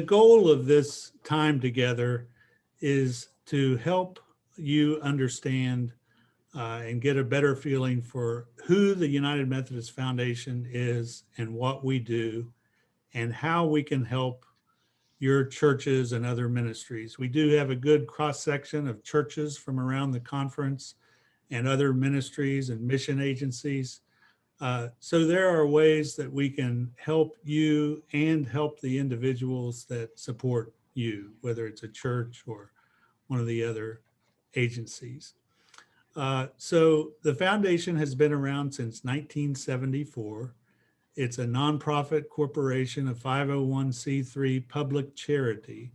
goal of this time together is to help you understand and get a better feeling for who the United Methodist Foundation is and what we do and how we can help your churches and other ministries. We do have a good cross-section of churches from around the conference and other ministries and mission agencies. So there are ways that we can help you and help the individuals that support you, whether it's a church or one of the other agencies. So the foundation has been around since 1974. It's a nonprofit corporation, a 501c3 public charity.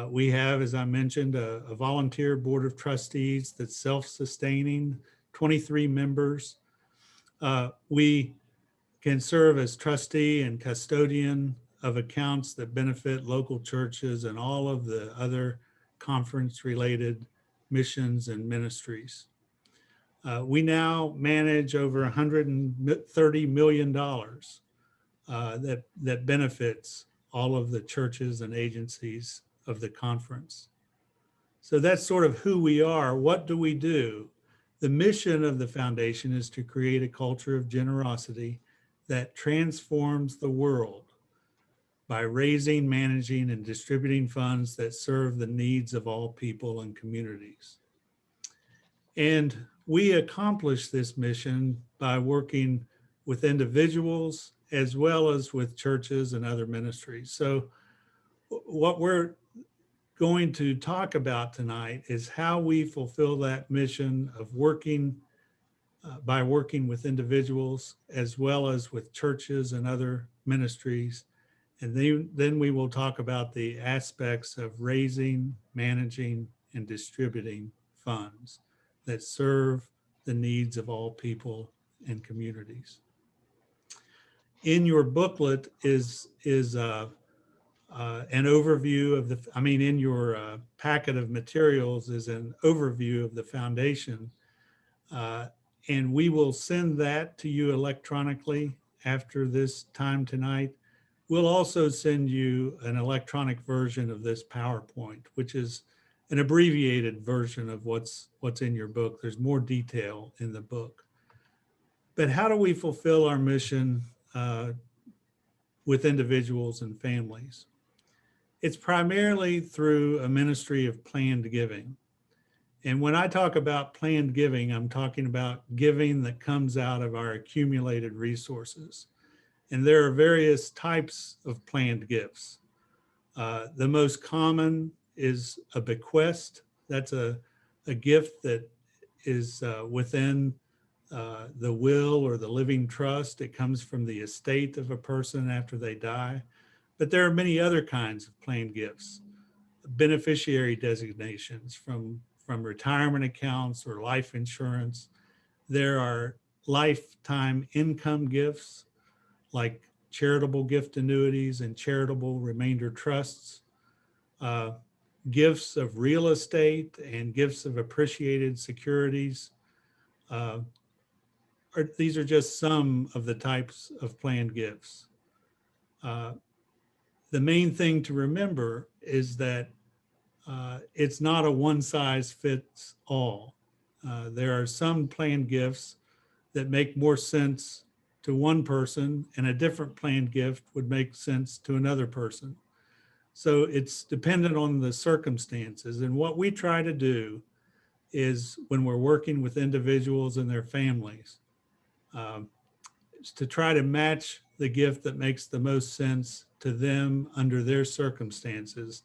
We have, as I mentioned, a volunteer board of trustees that's self-sustaining, 23 members. We can serve as trustee and custodian of accounts that benefit local churches and all of the other conference-related missions and ministries. We now manage over $130 million that benefits all of the churches and agencies of the conference. So that's sort of who we are. What do we do? The mission of the foundation is to create a culture of generosity that transforms the world by raising, managing, and distributing funds that serve the needs of all people and communities. And we accomplish this mission by working with individuals as well as with churches and other ministries. So what we're going to talk about tonight is how we fulfill that mission of working by working with individuals as well as with churches and other ministries. And then we will talk about the aspects of raising, managing, and distributing funds that serve the needs of all people and communities. In your booklet is an overview of in your packet of materials is an overview of the foundation. And we will send that to you electronically after this time tonight. We'll also send you an electronic version of this PowerPoint, which is an abbreviated version of what's in your book. There's more detail in the book. But how do we fulfill our mission with individuals and families? It's primarily through a ministry of planned giving. And when I talk about planned giving, I'm talking about giving that comes out of our accumulated resources. And there are various types of planned gifts. The most common is a bequest. That's a gift that is within the will or the living trust. It comes from the estate of a person after they die. But there are many other kinds of planned gifts. Beneficiary designations from retirement accounts or life insurance. There are lifetime income gifts like charitable gift annuities and charitable remainder trusts, gifts of real estate and gifts of appreciated securities. These are just some of the types of planned gifts. The main thing to remember is that it's not a one size fits all. There are some planned gifts that make more sense to one person and a different planned gift would make sense to another person. So it's dependent on the circumstances. And what we try to do is when we're working with individuals and their families, is to try to match the gift that makes the most sense to them under their circumstances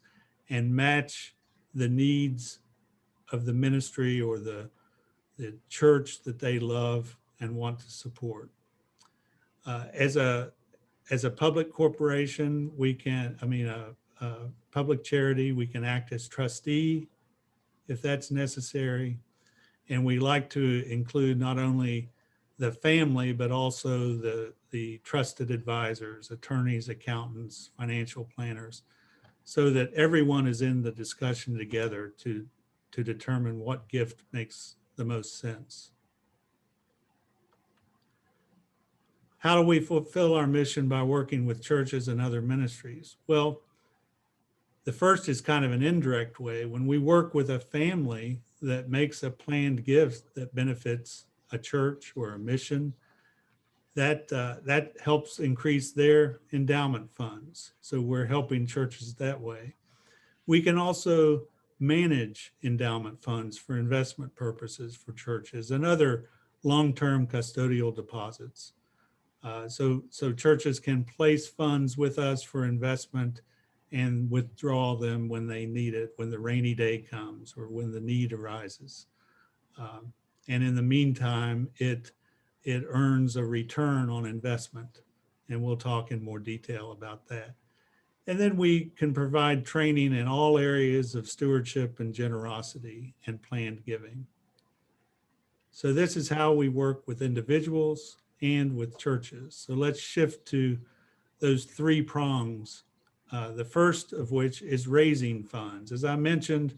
and match the needs of the ministry or the church that they love and want to support. As a public corporation, we can, a public charity, we can act as trustee if that's necessary. And we like to include not only the family, but also the trusted advisors, attorneys, accountants, financial planners, so that everyone is in the discussion together to determine what gift makes the most sense. How do we fulfill our mission by working with churches and other ministries? Well, The first is kind of an indirect way. When we work with a family that makes a planned gift that benefits a church or a mission, that helps increase their endowment funds. So we're helping churches that way. We can also manage endowment funds for investment purposes for churches and other long-term custodial deposits. So churches can place funds with us for investment and withdraw them when they need it, when the rainy day comes or when the need arises. And in the meantime, it earns a return on investment. And we'll talk in more detail about that. And then we can provide training in all areas of stewardship and generosity and planned giving. So this is how we work with individuals and with churches. So let's shift to those three prongs. The first of which is raising funds. As I mentioned,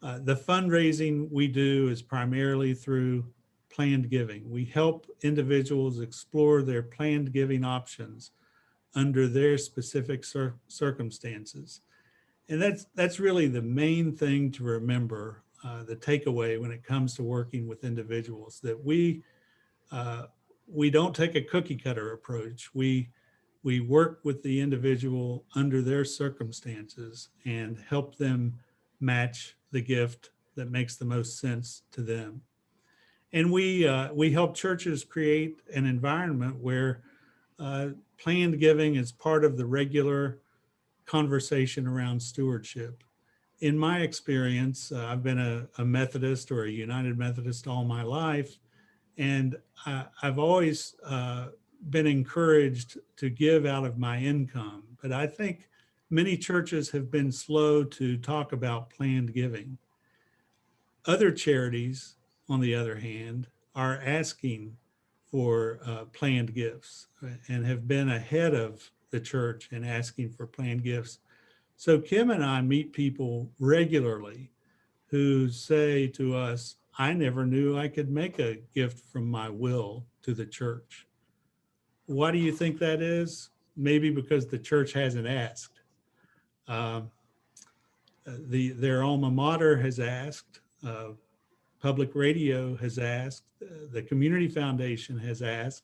the fundraising we do is primarily through planned giving. We help individuals explore their planned giving options under their specific circumstances. And that's really the main thing to remember, the takeaway when it comes to working with individuals, that we don't take a cookie cutter approach. We work with the individual under their circumstances and help them match the gift that makes the most sense to them. And we help churches create an environment where planned giving is part of the regular conversation around stewardship. In my experience, I've been a Methodist or a United Methodist all my life, and I've always been encouraged to give out of my income. But I think many churches have been slow to talk about planned giving. Other charities, on the other hand, are asking for planned gifts and have been ahead of the church in asking for planned gifts. So Kim and I meet people regularly who say to us, I never knew I could make a gift from my will to the church. Why do you think that is? Maybe because the church hasn't asked. Their alma mater has asked, public radio has asked, the community foundation has asked,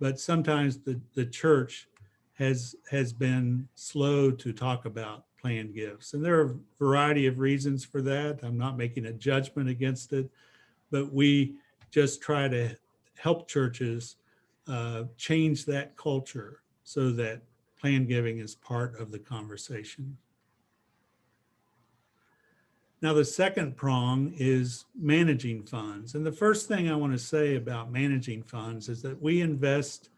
but sometimes the church has been slow to talk about planned gifts. And there are a variety of reasons for that. I'm not making a judgment against it, but we just try to help churches change that culture so that planned giving is part of the conversation. Now, the second prong is managing funds. And the first thing I want to say about managing funds is that we invest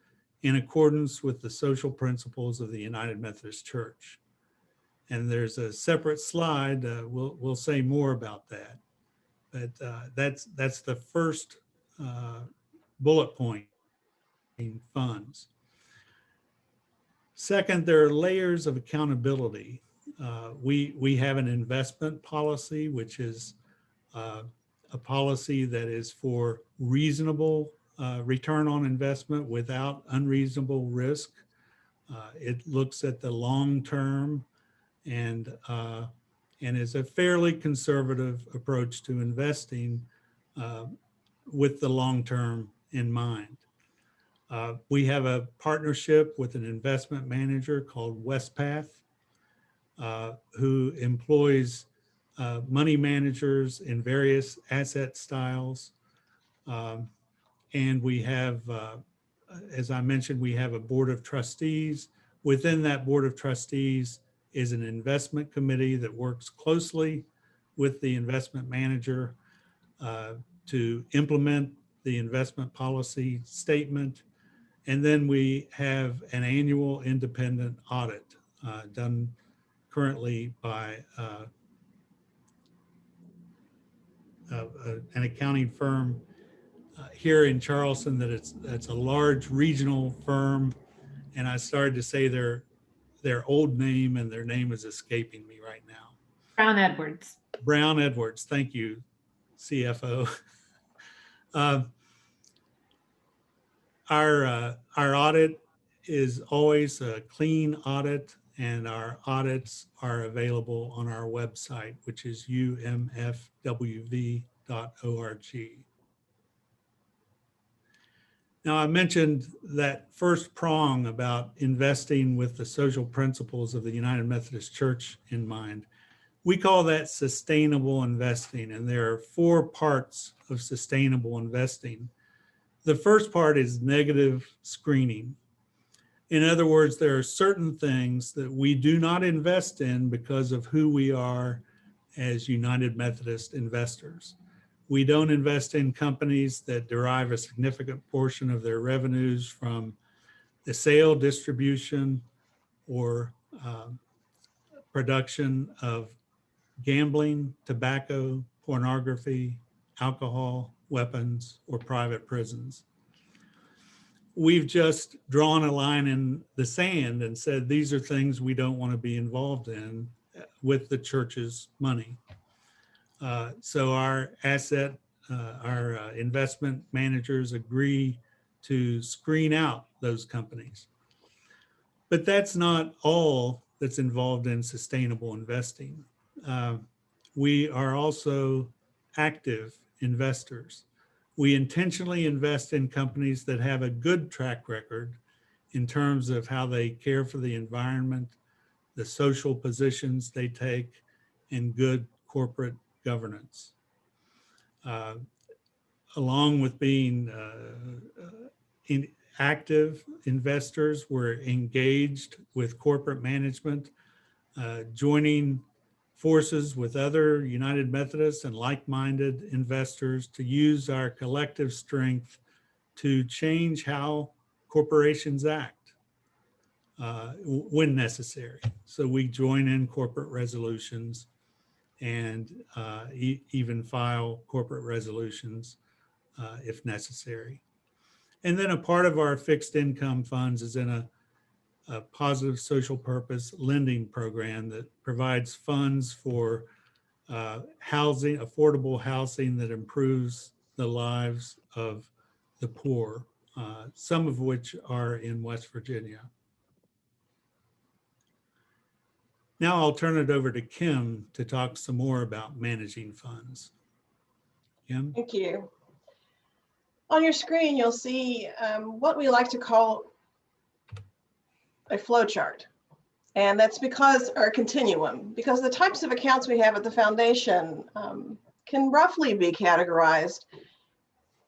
in accordance with the social principles of the United Methodist Church. And there's a separate slide, we'll say more about that. But that's the first bullet point in funds. Second, there are layers of accountability. We have an investment policy, which is a policy that is for reasonable return on investment without unreasonable risk. It looks at the long term and is a fairly conservative approach to investing with the long term in mind. We have a partnership with an investment manager called Westpath, who employs money managers in various asset styles. And we have, as I mentioned, we have a board of trustees. Within that board of trustees is an investment committee that works closely with the investment manager to implement the investment policy statement. And then we have an annual independent audit done currently by an accounting firm here in Charleston that's a large regional firm. And I started to say their old name, and their name is escaping me right now. Brown Edwards. Brown Edwards, thank you, CFO. Our audit is always a clean audit, and our audits are available on our website, which is umfwv.org. Now, I mentioned that first prong about investing with the social principles of the United Methodist Church in mind. We call that sustainable investing, and there are 4 parts of sustainable investing. The first part is negative screening. In other words, there are certain things that we do not invest in because of who we are as United Methodist investors. We don't invest in companies that derive a significant portion of their revenues from the sale, distribution, or production of gambling, tobacco, pornography, alcohol, weapons, or private prisons. We've just drawn a line in the sand and said these are things we don't want to be involved in with the church's money. So our investment managers agree to screen out those companies. But that's not all that's involved in sustainable investing. We are also active investors. We intentionally invest in companies that have a good track record in terms of how they care for the environment, the social positions they take, and good corporate governance. Along with being active investors, we're engaged with corporate management, joining forces with other United Methodists and like-minded investors to use our collective strength to change how corporations act when necessary. So we join in corporate resolutions and even file corporate resolutions if necessary. And then a part of our fixed income funds is in a positive social purpose lending program that provides funds for housing, affordable housing that improves the lives of the poor, some of which are in West Virginia. Now I'll turn it over to Kim to talk some more about managing funds. Kim? Thank you. On your screen, you'll see what we like to call a flow chart. And that's because, or a continuum, because the types of accounts we have at the foundation can roughly be categorized,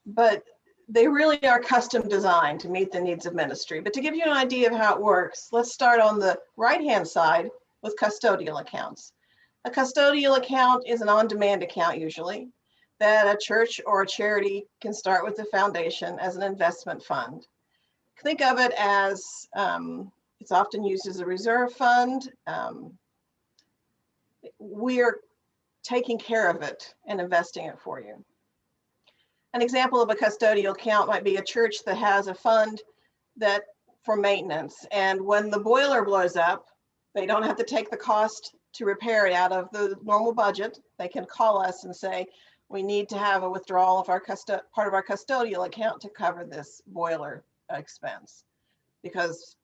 but they really are custom designed to meet the needs of ministry. But to give you an idea of how it works, let's start on the right-hand side with custodial accounts. A custodial account is an on-demand account usually that a church or a charity can start with the foundation as an investment fund. Think of it as it's often used as a reserve fund. We are taking care of it and investing it for you. An example of a custodial account might be a church that has a fund that for maintenance. And when the boiler blows up, they don't have to take the cost to repair it out of the normal budget. They can call us and say, we need to have a withdrawal of our part of our custodial account to cover this boiler expense, because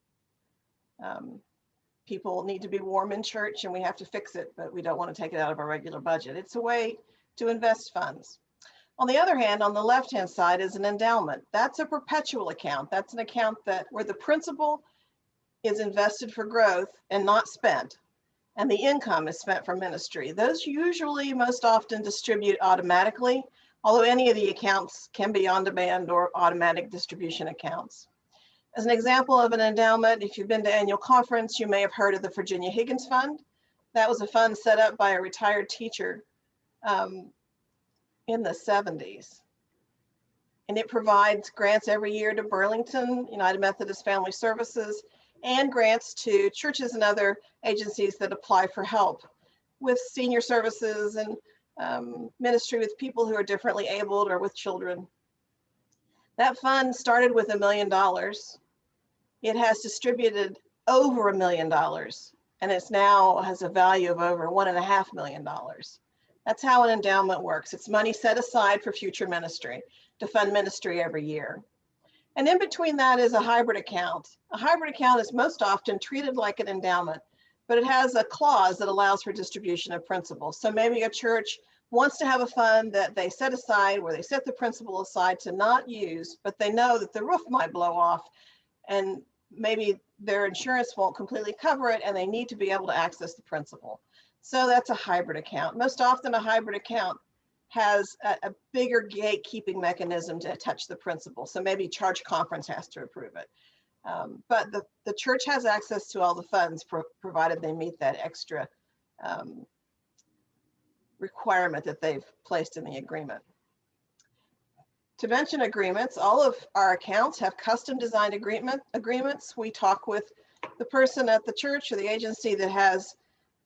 people need to be warm in church and we have to fix it, but we don't want to take it out of our regular budget. It's a way to invest funds. On the other hand, on the left-hand side is an endowment. That's a perpetual account. That's an account where the principal is invested for growth and not spent, and the income is spent for ministry. Those usually most often distribute automatically, although any of the accounts can be on-demand or automatic distribution accounts. As an example of an endowment, if you've been to annual conference, you may have heard of the Virginia Higgins Fund. That was a fund set up by a retired teacher in the 70s. And it provides grants every year to Burlington, United Methodist Family Services, and grants to churches and other agencies that apply for help with senior services and ministry with people who are differently abled or with children. That fund started with $1 million. It has distributed over $1 million, and it's now has a value of over $1.5 million. That's how an endowment works. It's money set aside for future ministry, to fund ministry every year. And in between that is a hybrid account. A hybrid account is most often treated like an endowment, but it has a clause that allows for distribution of principal. So maybe a church wants to have a fund that they set aside, where they set the principal aside to not use, but they know that the roof might blow off and maybe their insurance won't completely cover it and they need to be able to access the principal. So that's a hybrid account. Most often a hybrid account has a bigger gatekeeping mechanism to touch the principal. So maybe church conference has to approve it. But the church has access to all the funds provided they meet that extra requirement that they've placed in the agreement. To mention agreements, all of our accounts have custom designed agreements. We talk with the person at the church or the agency that has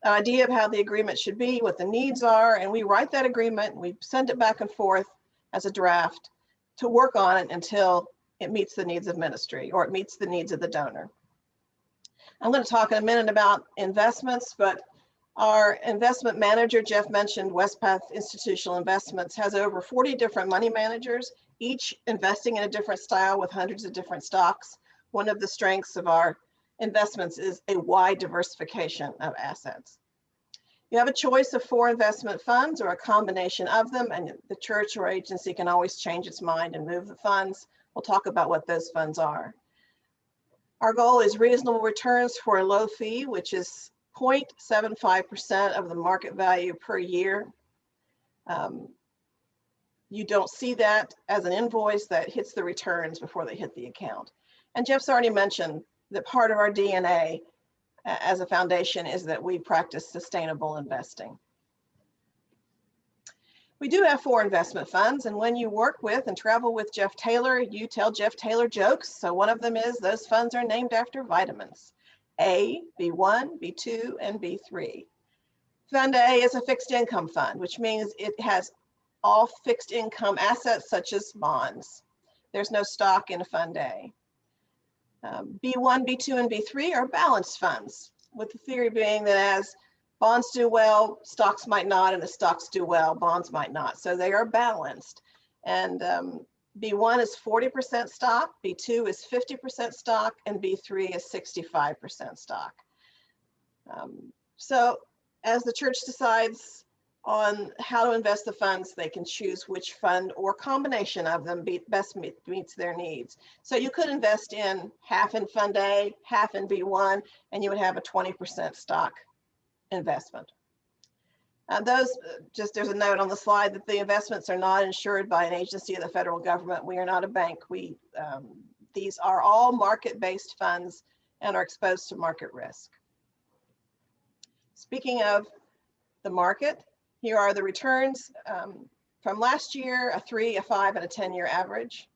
an idea of how the agreement should be, what the needs are, and we write that agreement, and we send it back and forth as a draft to work on it until it meets the needs of ministry or it meets the needs of the donor. I'm going to talk in a minute about investments, but our investment manager, Jeff mentioned, Westpath Institutional Investments, has over 40 different money managers, each investing in a different style with hundreds of different stocks. One of the strengths of our investments is a wide diversification of assets. You have a choice of 4 investment funds or a combination of them, and the church or agency can always change its mind and move the funds. We'll talk about what those funds are. Our goal is reasonable returns for a low fee, which is 0.75% of the market value per year. You don't see that as an invoice that hits the returns before they hit the account. And Jeff's already mentioned that part of our DNA as a foundation is that we practice sustainable investing. We do have 4 investment funds, and when you work with and travel with Jeff Taylor, you tell Jeff Taylor jokes. So one of them is those funds are named after vitamins: A, B1, B2, and B3. Fund A is a fixed income fund, which means it has all fixed income assets such as bonds. There's no stock in Fund A. B1, B2, and B3 are balanced funds, with the theory being that as bonds do well, stocks might not, and as stocks do well, bonds might not. So they are balanced. And B1 is 40% stock, B2 is 50% stock, and B3 is 65% stock. So as the church decides on how to invest the funds, they can choose which fund or combination of them best meets their needs. So you could invest in half in Fund A, half in B1, and you would have a 20% stock investment. There's a note on the slide that the investments are not insured by an agency of the federal government. We are not a bank. These are all market-based funds and are exposed to market risk. Speaking of the market, here are the returns from last year: a 3, a 5, and a 10-year average.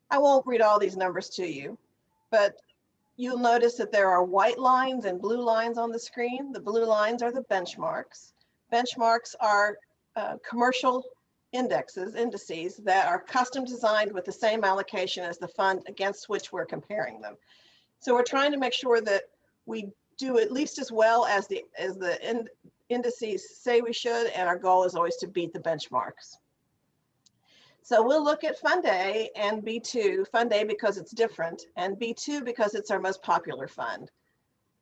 I won't read all these numbers to you, but you'll notice that there are white lines and blue lines on the screen. The blue lines are the benchmarks. Benchmarks are commercial indices that are custom designed with the same allocation as the fund against which we're comparing them. So we're trying to make sure that we do at least as well as the indices say we should, and our goal is always to beat the benchmarks. So we'll look at Fund A and B2, Fund A because it's different, and B2 because it's our most popular fund.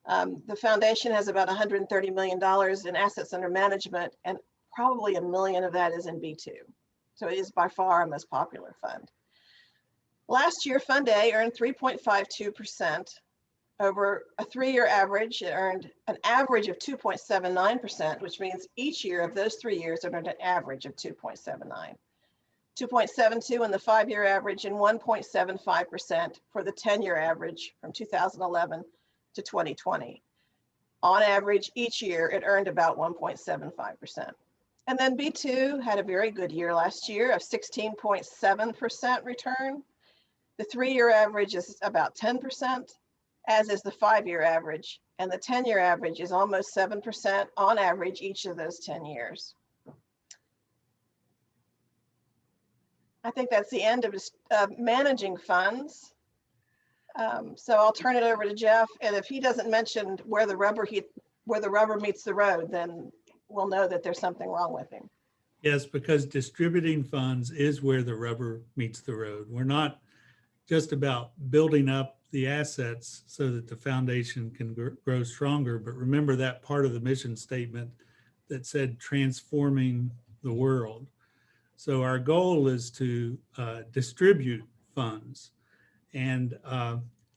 The foundation has about $130 million in assets under management, and probably $1 million of that is in B2. So it is by far our most popular fund. Last year, Fund A earned 3.52%. Over a 3-year average, it earned an average of 2.79%, which means each year of those 3 years it earned an average of 2.79. 2.72 in the 5-year average, and 1.75% for the 10-year average from 2011 to 2020. On average, each year it earned about 1.75%. And then B2 had a very good year last year of 16.7% return. The 3-year average is about 10%, as is the 5-year average, and the 10-year average is almost 7% on average each of those 10 years. I think that's the end of managing funds. So I'll turn it over to Jeff, and if he doesn't mention where the rubber meets the road, then we'll know that there's something wrong with him. Yes, because distributing funds is where the rubber meets the road. We're not just about building up the assets so that the foundation can grow stronger. But remember that part of the mission statement that said transforming the world. So our goal is to distribute funds. And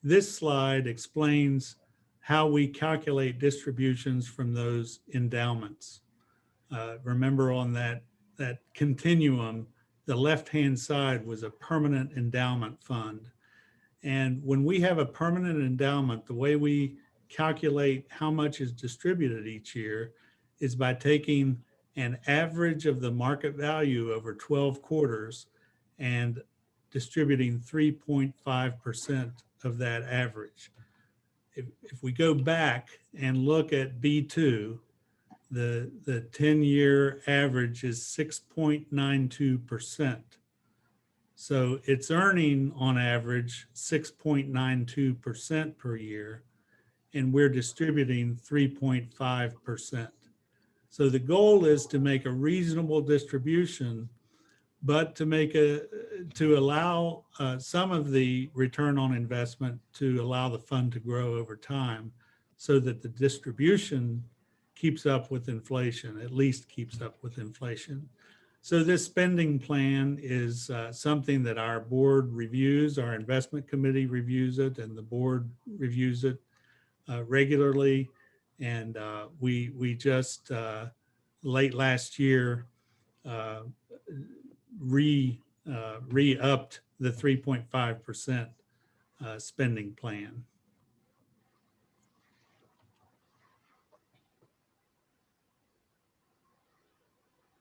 this slide explains how we calculate distributions from those endowments. Remember on that continuum, the left-hand side was a permanent endowment fund. And when we have a permanent endowment, the way we calculate how much is distributed each year is by taking an average of the market value over 12 quarters and distributing 3.5% of that average. If we go back and look at B2, the 10-year average is 6.92%. So it's earning on average 6.92% per year, and we're distributing 3.5%. So the goal is to make a reasonable distribution, but to allow some of the return on investment to allow the fund to grow over time so that the distribution keeps up with inflation, at least keeps up with inflation. So this spending plan is something that our board reviews, our investment committee reviews it, and the board reviews it regularly. And we just late last year re-upped the 3.5% spending plan.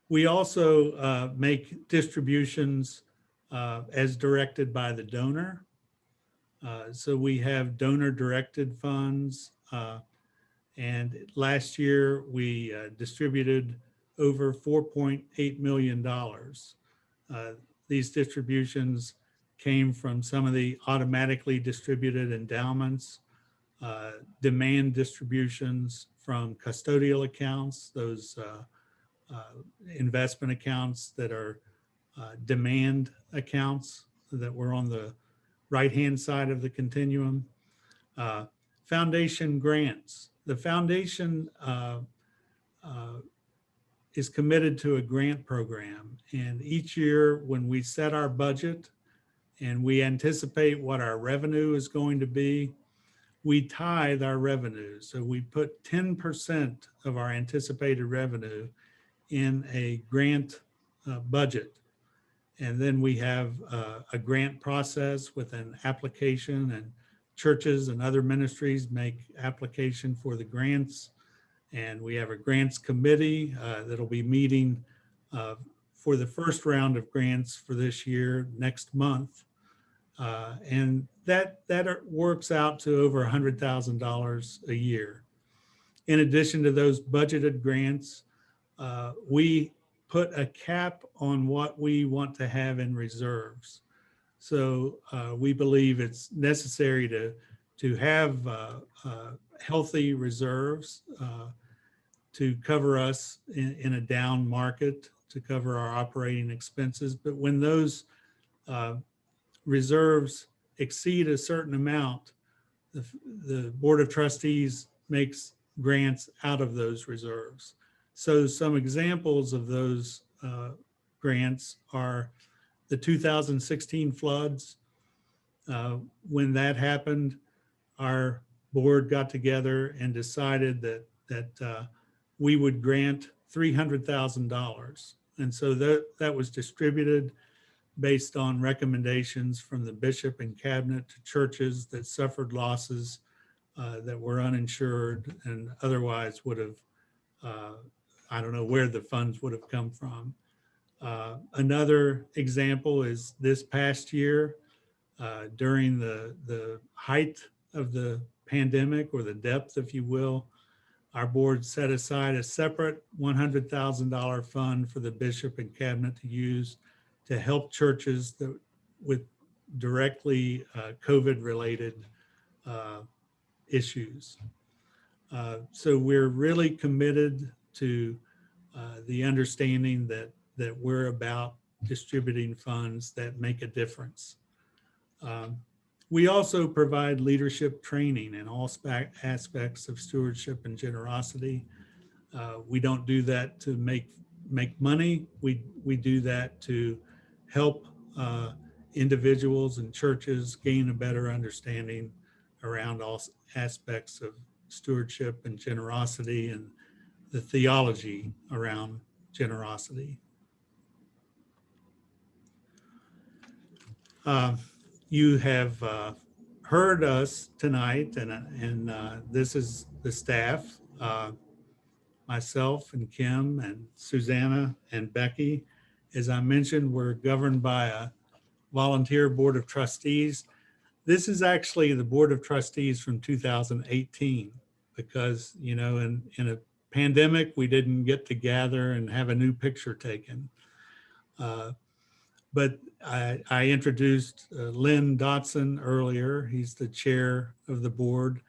We also make distributions as directed by the donor. So we have donor-directed funds. And last year, we distributed over $4.8 million. These distributions came from some of the automatically distributed endowments, demand distributions from custodial accounts, those investment accounts that are demand accounts that were on the right-hand side of the continuum. Foundation grants. The foundation is committed to a grant program. And each year when we set our budget and we anticipate what our revenue is going to be, we tithe our revenue. So we put 10% of our anticipated revenue in a grant budget. And then we have a grant process with an application, and churches and other ministries make application for the grants. And we have a grants committee that'll be meeting for the first round of grants for this year next month. And that works out to over $100,000 a year. In addition to those budgeted grants, we put a cap on what we want to have in reserves. So we believe it's necessary to have healthy reserves to cover us in a down market, to cover our operating expenses. But when those reserves exceed a certain amount, the Board of Trustees makes grants out of those reserves. So some examples of those grants are the 2016 floods. When that happened, our board got together and decided that we would grant $300,000. And so that was distributed based on recommendations from the bishop and cabinet to churches that suffered losses that were uninsured and otherwise would have, I don't know where the funds would have come from. Another example is this past year, during the height of the pandemic, or the depth, if you will, our board set aside a separate $100,000 fund for the bishop and cabinet to use to help churches with directly COVID-related issues. So we're really committed to the understanding that we're about distributing funds that make a difference. We also provide leadership training in all aspects of stewardship and generosity. We don't do that to make money. We do that to help individuals and churches gain a better understanding around all aspects of stewardship and generosity and the theology around generosity. You have heard us tonight, and this is the staff, myself and Kim and Susanna and Becky. As I mentioned, we're governed by a volunteer board of trustees. This is actually the board of trustees from 2018 because, you know, in a pandemic, we didn't get to gather and have a new picture taken. But I introduced Lynn Dotson earlier. He's the chair of the board.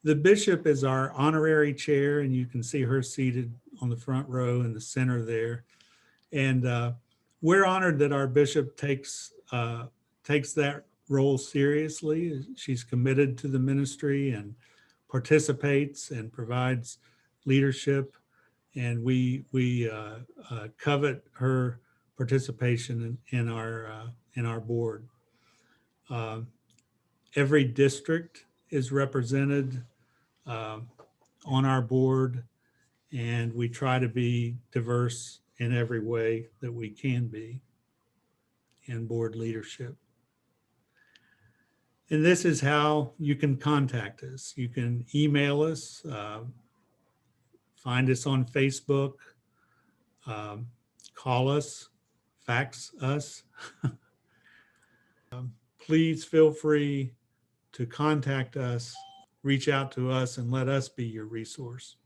The bishop is our honorary chair, and you can see her seated on the front row in the center there. And we're honored that our bishop takes that role seriously. She's committed to the ministry and participates and provides leadership, and we covet her participation in our board. Every district is represented on our board, and we try to be diverse in every way that we can be in board leadership. And this is how you can contact us. You can email us, find us on Facebook, call us, fax us. Please feel free to contact us, reach out to us, and let us be your resource.